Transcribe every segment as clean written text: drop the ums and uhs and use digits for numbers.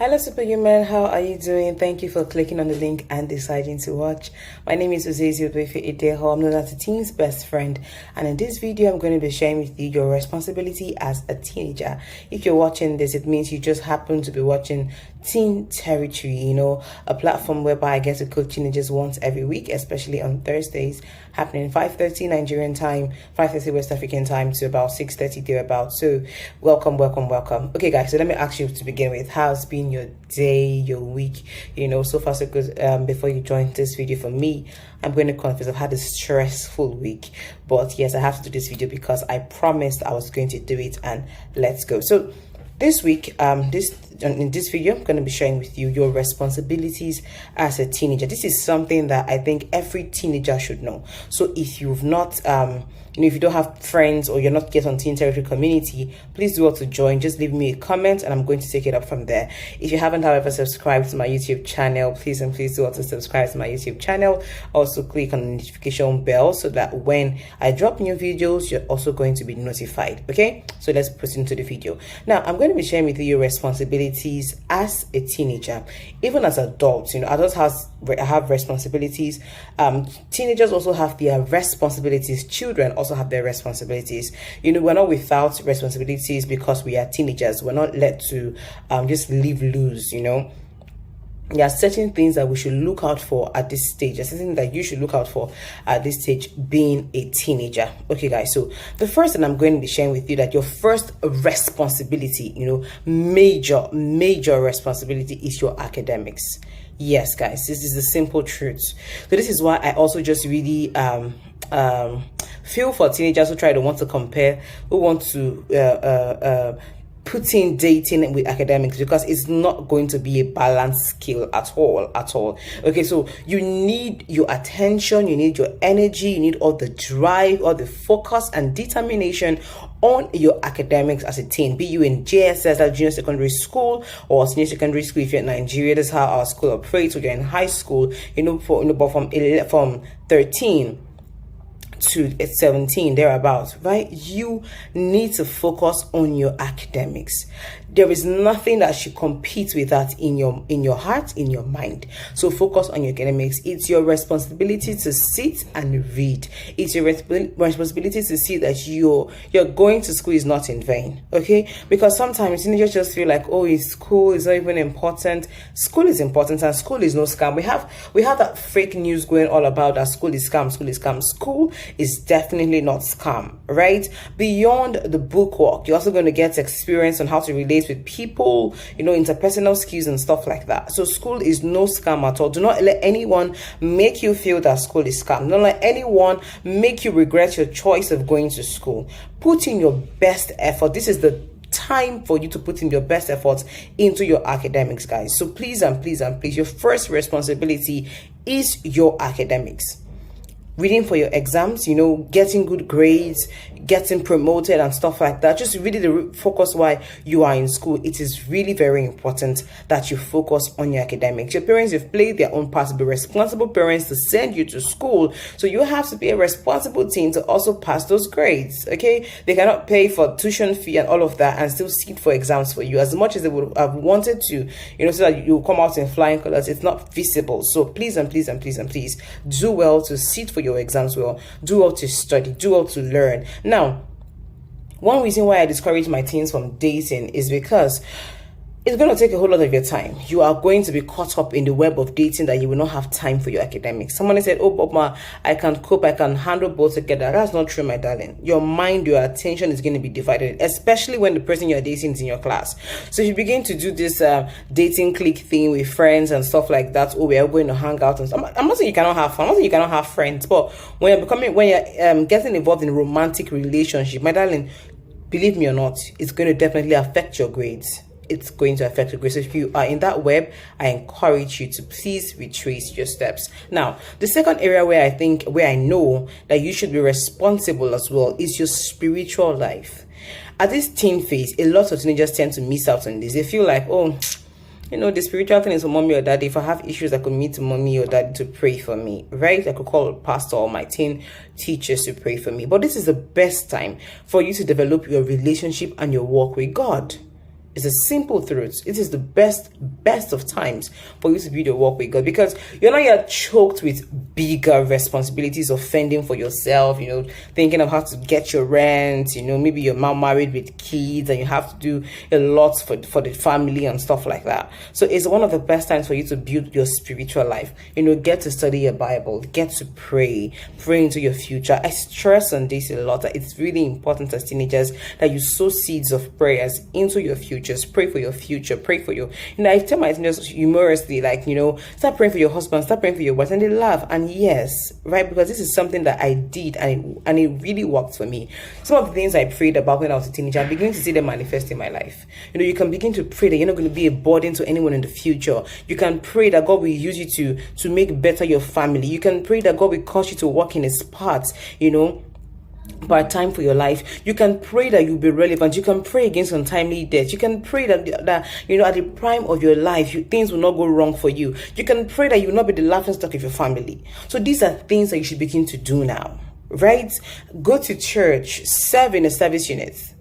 Hello Superhuman, how are you doing? Thank you for clicking on the link and deciding to watch. My name is Uzezi Odwefe Ideho. I'm known as a teen's best friend, and in this video I'm going to be sharing with you your responsibility as a teenager. If you're watching this, it means you just happen to be watching Teen Territory, a platform whereby I get to coach teenagers once every week, especially on Thursdays, happening 5:30 Nigerian time, 5:30 West African time to about 6:30 thereabouts. So welcome. Okay guys, so let me ask you to begin with, how's been your day, your week? So far so good. Before you join this video, for me, I'm going to confess, I've had a stressful week, but yes, I have to do this video because I promised I was going to do it, and let's go. So this week, in this video, I'm going to be sharing with you your responsibilities as a teenager. This is something that I think every teenager should know. So if you've not, if you don't have friends or you're not yet on Teen Territory community, please do want to join. Just leave me a comment and I'm going to take it up from there. If you haven't, however, subscribed to my YouTube channel, please do want to subscribe to my YouTube channel. Also click on the notification bell so that when I drop new videos, you're also going to be notified. Okay, so let's proceed into the video. Now, I'm going to be sharing with you your responsibilities as a teenager. Even as adults, adults have responsibilities. Teenagers also have their responsibilities. Children also have their responsibilities. We're not without responsibilities because we are teenagers. We're not let to just live loose. There are certain things that we should look out for at this stage. There's something that you should look out for at this stage, being a teenager. Okay, guys. So the first thing I'm going to be sharing with you, that your first responsibility, major responsibility, is your academics. Yes, guys, this is the simple truth. So this is why I also just really feel for teenagers who want to compare, who want to put in dating with academics, because it's not going to be a balanced skill at all. Okay, so you need your attention, you need your energy, you need all the drive, all the focus and determination on your academics as a teen, be you in JSS, like junior secondary school, or senior secondary school if you're in Nigeria. That's how our school operates. So you're in high school, but from 13 to 17 thereabouts, right? You need to focus on your academics. There is nothing that should compete with that in your heart, in your mind. So focus on your academics. It's your responsibility to sit and read. It's your responsibility to see that you're going to school is not in vain. Okay, because sometimes teenagers just feel like, oh, school is not even important. School is important, and school is no scam. We have that fake news going all about that school is scam. School is definitely not scam, right? Beyond the bookwork, you're also going to get experience on how to relate with people, interpersonal skills and stuff like that. So school is no scam at all. Do not let anyone make you feel that school is scam. Don't let anyone make you regret your choice of going to school. Put in your best effort. This is the time for you to put in your best efforts into your academics, guys. So please, your first responsibility is your academics. Reading for your exams, getting good grades, getting promoted and stuff like that. Just really the focus why you are in school. It is really very important that you focus on your academics. Your parents have played their own part to be responsible parents to send you to school. So you have to be a responsible teen to also pass those grades, okay? They cannot pay for tuition fee and all of that and still sit for exams for you as much as they would have wanted to, so that you come out in flying colors. It's not feasible. So please do well to sit for your exams well. Do well to study. Do well to learn. Now, one reason why I discourage my teens from dating is because it's going to take a whole lot of your time. You are going to be caught up in the web of dating that you will not have time for your academics. Someone said, oh, Bob, I can cope, I can handle both together. That's not true, my darling. Your mind, your attention is going to be divided, especially when the person you're dating is in your class. So if you begin to do this dating clique thing with friends and stuff like that, oh, we are going to hang out and stuff. I'm not saying you cannot have fun. I'm not saying you cannot have friends, but when you're getting involved in a romantic relationship, my darling, believe me or not, it's going to definitely affect your grades. It's going to affect your grades. So if you are in that web, I encourage you to please retrace your steps. Now, the second area where I know that you should be responsible as well is your spiritual life. At this teen phase, a lot of teenagers tend to miss out on this. They feel like, oh, the spiritual thing is for mommy or daddy. If I have issues, I could meet mommy or daddy to pray for me, right? I could call a pastor or my teen teachers to pray for me. But this is the best time for you to develop your relationship and your walk with God. It's a simple truth. It is the best of times for you to build your walk with God, because you're not yet choked with bigger responsibilities of fending for yourself, thinking of how to get your rent, maybe you're now married with kids and you have to do a lot for the family and stuff like that. So it's one of the best times for you to build your spiritual life. Get to study your Bible, get to pray into your future. I stress on this a lot, that it's really important as teenagers that you sow seeds of prayers into your future. Just pray for your future, pray for your, I tell my teenagers humorously, start praying for your husband, start praying for your wife, and they laugh. And yes, right, because this is something that I did, and it really worked for me. Some of the things I prayed about when I was a teenager, I'm beginning to see them manifest in my life. You can begin to pray that you're not going to be a burden to anyone in the future. You can pray that God will use you to make better your family. You can pray that God will cause you to walk in His paths, part time for your life. You can pray that you'll be relevant. You can pray against untimely death. You can pray that at the prime of your life, things will not go wrong for you. You can pray that you will not be the laughing stock of your family. So these are things that you should begin to do now, right? Go to church, serve in a service unit.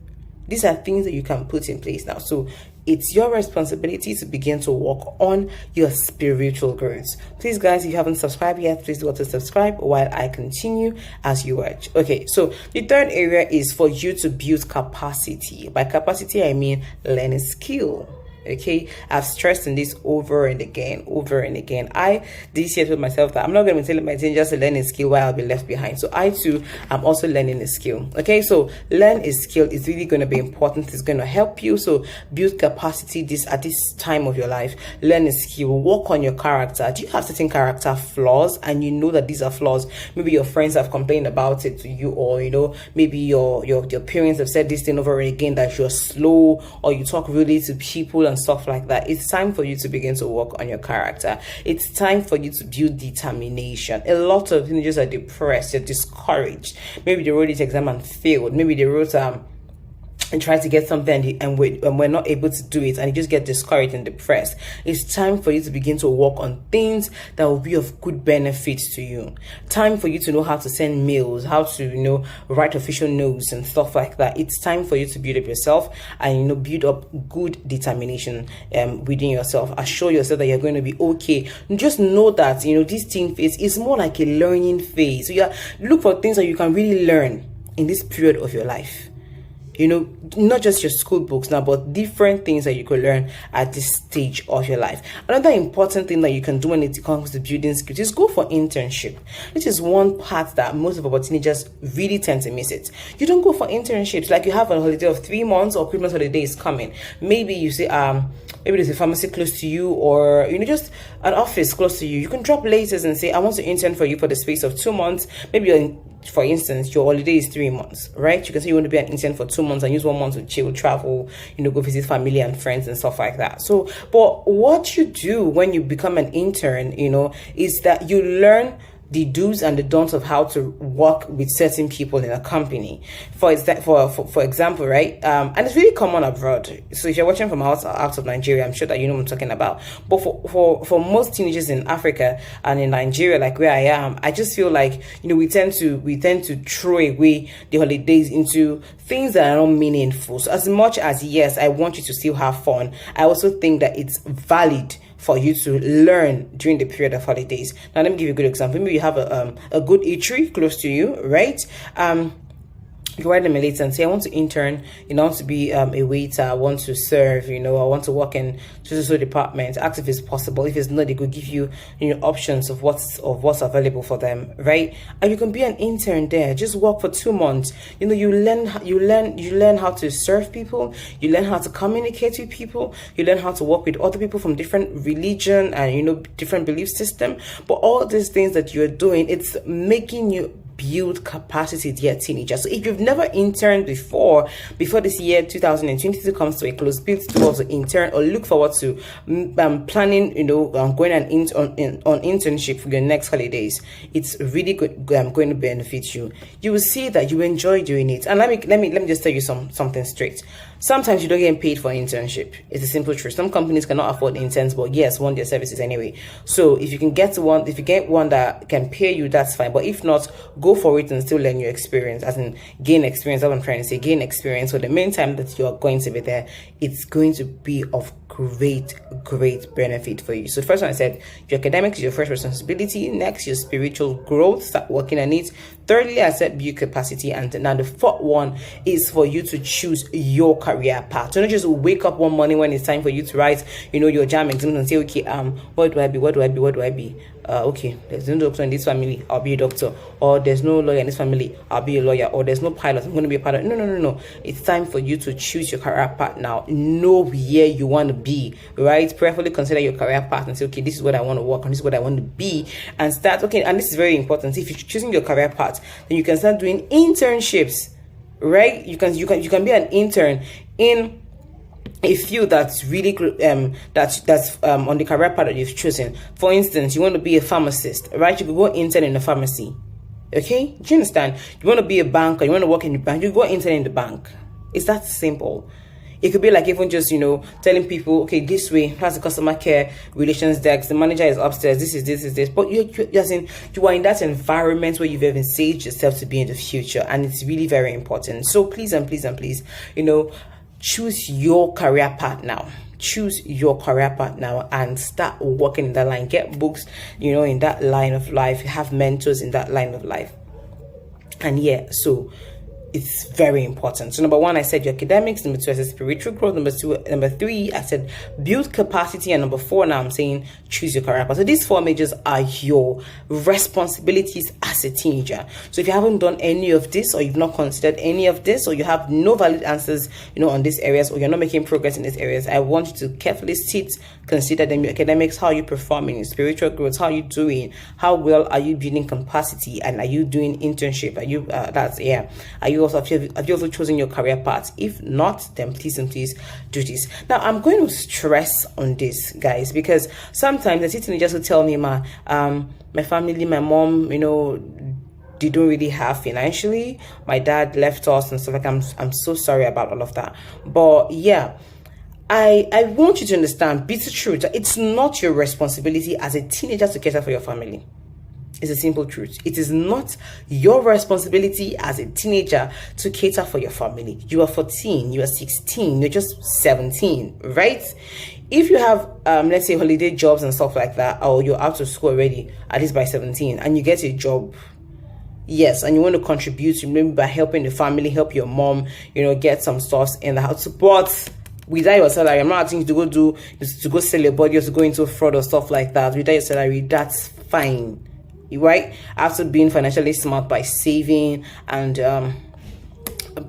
These are things that you can put in place now. So it's your responsibility to begin to work on your spiritual growth. Please, guys, if you haven't subscribed yet, please do to subscribe while I continue as you watch. Okay, so the third area is for you to build capacity. By capacity, I mean learning skill. Okay, I've stressed on this over and again. I this year told myself that I'm not going to be telling my teenagers to learn a skill while I'll be left behind. So I too am also learning a skill. Okay, so learn a skill is really going to be important. It's going to help you. So build capacity at this time of your life. Learn a skill. Work on your character. Do you have certain character flaws and you know that these are flaws? Maybe your friends have complained about it to you, or maybe your parents have said this thing over and again, that you're slow or you talk really to people and stuff like that. It's time for you to begin to work on your character. It's time for you to build determination. A lot of teenagers are depressed, they're discouraged. Maybe they wrote this exam and failed. Maybe they wrote and try to get something and we're not able to do it, and you just get discouraged and depressed. It's time for you to begin to work on things that will be of good benefit to you. Time for you to know how to send mails, how to write official notes and stuff like that. It's time for you to build up yourself and build up good determination within yourself. Assure yourself that you're going to be okay. Just know that this teen phase is more like a learning phase. So look for things that you can really learn in this period of your life. Not just your school books now, but different things that you could learn at this stage of your life. Another important thing that you can do when it comes to building skills is go for internship. This is one part that most of our teenagers really tend to miss it. You don't go for internships. Like you have a holiday of 3 months, or Christmas holiday is coming. Maybe you say, maybe there's a pharmacy close to you, or just an office close to you. You can drop letters and say, I want to intern for you for the space of 2 months. Maybe for instance, your holiday is 3 months, right? You can say you want to be an intern for 2 months and use 1 month to chill, travel, go visit family and friends and stuff like that. So, but what you do when you become an intern, is that you learn the do's and the don'ts of how to work with certain people in a company. For example, right? And it's really common abroad. So if you're watching from out of Nigeria, I'm sure that you know what I'm talking about. But for most teenagers in Africa and in Nigeria, like where I am, I just feel like we tend to throw away the holidays into things that are not meaningful. So as much as, yes, I want you to still have fun, I also think that it's valid for you to learn during the period of holidays. Now, let me give you a good example. Maybe you have a good eatery close to you, right? You write them a letter and say, I want to intern, I want to be a waiter, I want to serve, I want to work in so department. Ask if it's possible. If it's not, they could give you, options of what's available for them, right? And you can be an intern there. Just work for 2 months. You learn how to serve people. You learn how to communicate with people. You learn how to work with other people from different religion and different belief system. But all these things that you're doing, it's making you build capacity, dear teenagers. So if you've never interned before this year 2022 comes to a close, build towards an intern or look forward to planning, going on internship for your next holidays. It's really good, going to benefit you. You will see that you enjoy doing it. And let me just tell you something straight. Sometimes you don't get paid for internship. It's a simple truth. Some companies cannot afford interns, but yes, want their services anyway. So if you can get one, if you get one that can pay you, that's fine. But if not, go for it and still learn your experience, as in gain experience. That's what I'm trying to say, gain experience. So the main time that you are going to be there, it's going to be of great benefit for you. So the first one I said, your academics is your first responsibility. Next, your spiritual growth, start working on it. Thirdly, I said build capacity. And now the fourth one is for you to choose your career path. So not just wake up one morning when it's time for you to write, your JAMB exam and say, okay, what do I be? Okay, there's no doctor in this family, I'll be a doctor. Or there's no lawyer in this family, I'll be a lawyer. Or there's no pilot, I'm going to be a pilot. No. It's time for you to choose your career path now. Know where you want to be, right? Prayerfully consider your career path and say, okay, this is what I want to work on, this is what I want to be, and start. Okay, and this is very important. If you're choosing your career path, then you can start doing internships, right? You can be an intern in a field that's really that's on the career path that you've chosen. For instance, you want to be a pharmacist, right? You could go intern in a pharmacy. Okay, do you understand? You want to be a banker, you want to work in the bank, you go intern in the bank. It's that simple. It could be like even just, telling people, okay, this way, has the customer care relations desk, the manager is upstairs, this is this. But you are in that environment where you've envisaged yourself to be in the future, and it's really very important. So please, choose your career path now. Choose your career path now and start working in that line. Get books, in that line of life. Have mentors in that line of life. And so it's very important. So number one, I said your academics. Number two, I said spiritual growth. Number three, I said build capacity. And number four, now I'm saying choose your career path. So these four majors are your responsibilities as a teenager. So if you haven't done any of this, or you've not considered any of this, or you have no valid answers, on these areas, or you're not making progress in these areas, I want you to carefully consider them. Your academics, how are you performing? Your spiritual growth, how are you doing? How well are you building capacity? And are you doing internship? Are you Are you also have you also chosen your career path? If not, then please do this. Now I'm going to stress on this, guys, because sometimes the teenagers will tell me, my family, my mom, they don't really have financially. My dad left us and stuff like I'm so sorry about all of that. But I want you to understand, be the truth. It's not your responsibility as a teenager to cater for your family. It's a simple truth. It is not your responsibility as a teenager to cater for your family. You are 14, you are 16, you're just 17, right? If you have, let's say, holiday jobs and stuff like that, or you're out of school already, at least by 17, and you get a job, yes, and you want to contribute, maybe by helping the family, help your mom, get some stuff in the house, but without your salary, I'm not asking you to go sell your body or to go into fraud or stuff like that. Without your salary, that's fine, right? After being financially smart by saving and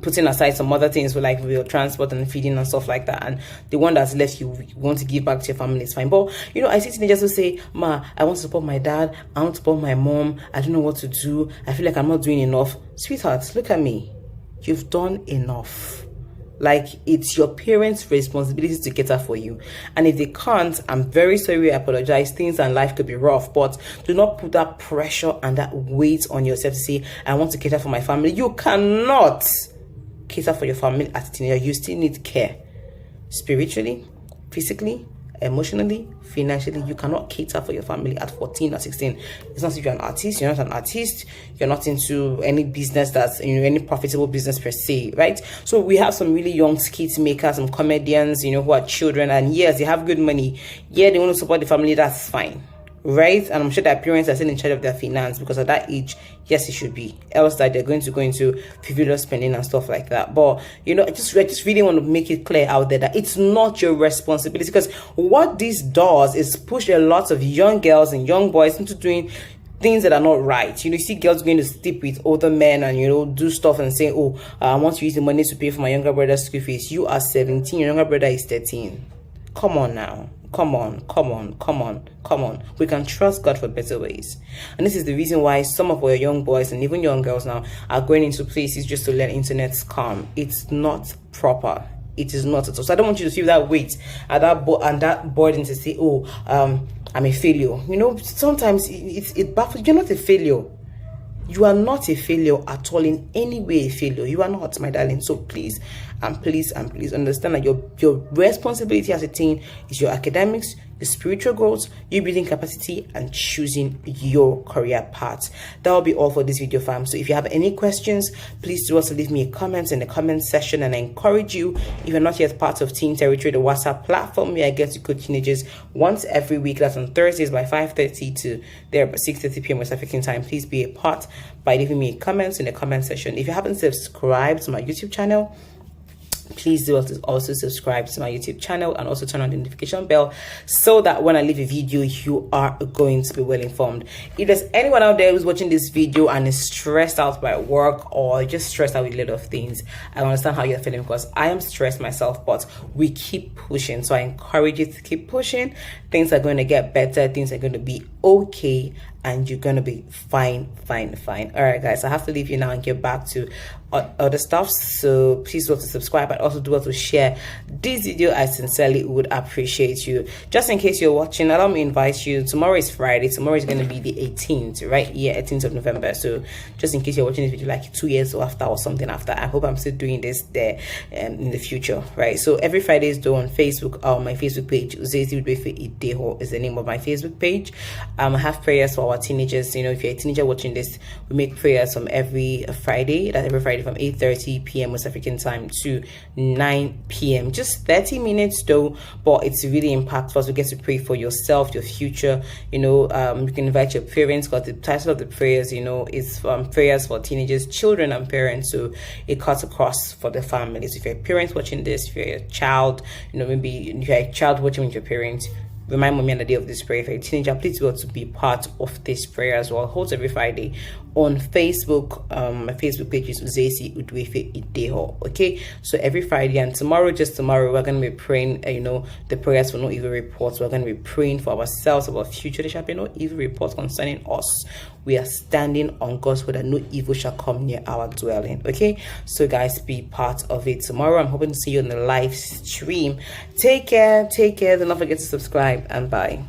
putting aside some other things for like your transport and feeding and stuff like that, and the one that's left you want to give back to your family, is fine. But I see teenagers who say, ma, I want to support my dad, I want to support my mom, I don't know what to do, I feel like I'm not doing enough. Sweetheart, look at me. You've done enough. Like, it's your parents' responsibility to cater for you. And if they can't, I'm very sorry, I apologize. Things and life could be rough, but do not put that pressure and that weight on yourself to say, I want to cater for my family. You cannot cater for your family as a teenager. You still need care. Spiritually, physically, emotionally, financially. You cannot cater for your family at 14 or 16. It's not if you're an artist, you're not an artist, you're not into any business that's any profitable business per se, right? So we have some really young skit makers, some comedians, who are children, and yes, they have good money. Yeah, they want to support the family, that's fine, right? And I'm sure their parents are still in charge of their finance, because at that age, yes, it should be. Else that they're going to go into frivolous spending and stuff like that. But I just really want to make it clear out there that it's not your responsibility, because what this does is push a lot of young girls and young boys into doing things that are not right. You see girls going to sleep with older men and do stuff and say, oh, I want to use the money to pay for my younger brother's school fees. You are 17, your younger brother is 13. Come on now. Come on. We can trust God for better ways. And this is the reason why some of our young boys and even young girls now are going into places just to learn internet scam. It's not proper. It is not at all. So I don't want you to feel that weight and that burden to say, oh, I'm a failure. Sometimes it baffles. You're not a failure. You are not a failure at all, in any way a failure. You are not, my darling. So please understand that your responsibility as a teen is your academics, your spiritual growth, your building capacity, and choosing your career path. That will be all for this video, fam. So if you have any questions, please do also leave me a comment in the comment section, and I encourage you, if you're not yet part of Teen Territory, the WhatsApp platform where I get to coach teenagers once every week, that's on Thursdays by 5:30 to there by 6:30 p.m. West African time. Please be a part by leaving me comments in the comment section. If you haven't subscribed to my YouTube channel, please do also subscribe to my YouTube channel and also turn on the notification bell so that when I leave a video, you are going to be well informed. If there's anyone out there who's watching this video and is stressed out by work or just stressed out with a lot of things, I understand how you're feeling, because I am stressed myself, but we keep pushing. So I encourage you to keep pushing. Things are going to get better. Things are going to be okay, and you're going to be fine. All right, guys, I have to leave you now and get back to other stuff. So please do also subscribe, and also do also share this video. I sincerely would appreciate you. Just in case you're watching, allow me to invite you. Tomorrow is Friday. Tomorrow is going to be the 18th, right? Yeah, 18th of November. So just in case you're watching this video like 2 years after or something after, I hope I'm still doing this there in the future, right? So every Friday is done on Facebook. My Facebook page, Uzezi Udwefe Ideho, is the name of my Facebook page. I have prayers for our teenagers. You know, if you're a teenager watching this, we make prayers from every Friday. That's every Friday from 8:30 p.m. West African time to 9 p.m. Just 30 minutes though, but it's really impactful. So you get to pray for yourself, your future. You know, you can invite your parents, because the title of the prayers, you know, is prayers for teenagers, children, and parents. So it cuts across for the families. If you're a parent watching this, if you're a child, you know, maybe if you're a child watching with your parents, remind mommy on the day of this prayer. If you're a teenager, please go to be part of this prayer as well. Holds every Friday on Facebook. My Facebook page is Uzezi Udwefe Ideho. Okay, so every Friday, and just tomorrow, we're going to be praying, you know, the prayers for no evil reports. We're going to be praying for ourselves, our future. There shall be no evil reports concerning us. We are standing on God's word that no evil shall come near our dwelling. Okay, so guys, be part of it tomorrow. I'm hoping to see you on the live stream. Take care. Do not forget to subscribe, and bye.